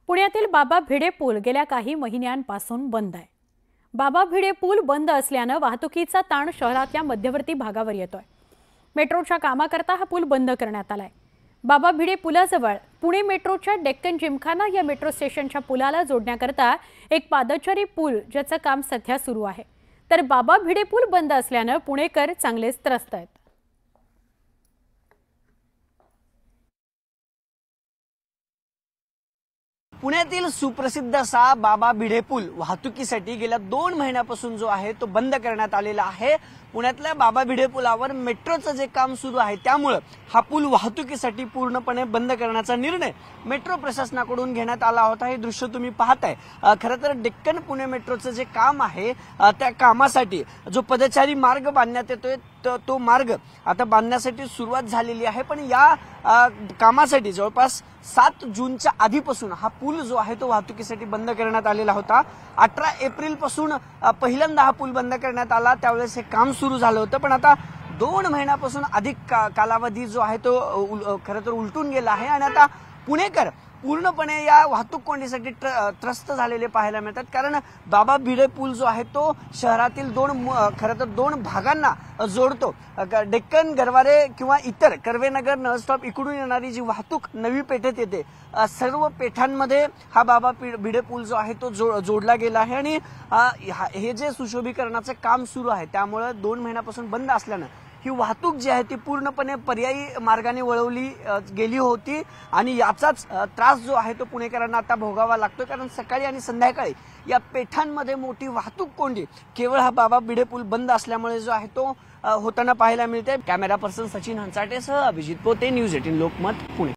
पुण्यातील बाबा भिडे पूल गेल्या काही महिन्यांपासून बंद आहे। बाबा भिडे पूल बंद असल्याने वाहतुकीचा ताण शहरातल्या मध्यवर्ती भागावर येतोय। मेट्रोच्या कामाकरता हा पूल बंद करण्यात आलाय। बाबा भिडे पुलाजवळ पुणे मेट्रोच्या डेक्कन जिमखाना या मेट्रो स्टेशनच्या पुलाला जोडण्याकरता एक पादचारी पूल ज्याचं काम सध्या सुरू आहे। तर बाबा भिडे पूल बंद असल्याने पुणेकर चांगलेच त्रस्त आहेत। पुण्यातील सुप्रसिद्ध असा बाबा भिडे पूल वाहतुकीसाठी गेल्या 2 महिन्यापासून जो आहे तो बंद करण्यात आलेला आहे। पुण्यातल्या बाबा भिडे पुलावर मेट्रोचं जे काम सुरू आहे त्यामुळे हा पूल वाहतुकीसाठी पूर्णपणे बंद करण्याचा निर्णय मेट्रो प्रशासनाकडून घेण्यात आला होता। हे दृश्य तुम्ही पाहताय। खरं तर डेक्कन पुणे मेट्रोचं जे काम आहे त्या कामासाठी जो पदचारी मार्ग बांधण्यात येतोय तो मार्ग आता बांधण्यासाठी सुरुवात झालेली आहे। पण या कामासाठी जवळपास 7 जूनच्या आधीपासून हा पूल जो आहे तो वाहतुकीसाठी बंद करण्यात आलेला होता। 18 एप्रिल पासून पहिल्यांदा हा पूल बंद करण्यात आला, त्यावेळेस हे काम सुरू झालं होतं। पण आता 2 महिन्यापासून अधिक कालावधी जो आहे तो खरं तर उलटून गेला आहे आणि आता पुणेकर पूर्णपणे या वाहतूक कोंडीसाठी त्रस्त झालेले पाहायला मिळतात। कारण बाबा भिडे पूल जो आहे तो शहरातील खरं तर 2 भागांना जोडतो। डेक्कन, गरवारे किंवा इतर कर्वेनगर, नळस्टॉप इकडून येणारी जी वाहतूक नवी पेठेत येते, सर्व पेठांमध्ये हा बाबा भिडे पूल जो आहे तो जोडला गेला आहे। आणि हे जे सुशोभीकरणाचं काम सुरू आहे त्यामुळे 2 महिन्यापासून बंद असल्यानं ही वाहतूक जी आहे ती पूर्णपणे पर्यायी मार्गाने वळवली गेली होती आणि याचाच त्रास जो आहे तो पुणेकरांना आता भोगावा लागतो। कारण सकाळी आणि संध्याकाळी या पेठांमध्ये मोठी वाहतूक कोंडी केवळ हा बाबा भिडे पूल बंद असल्यामुळे जो आहे तो होताना पाहायला मिळते। कॅमेरा पर्सन सचिन हंचाटेसह अभिजित पोते, न्यूज 18 लोकमत, पुणे।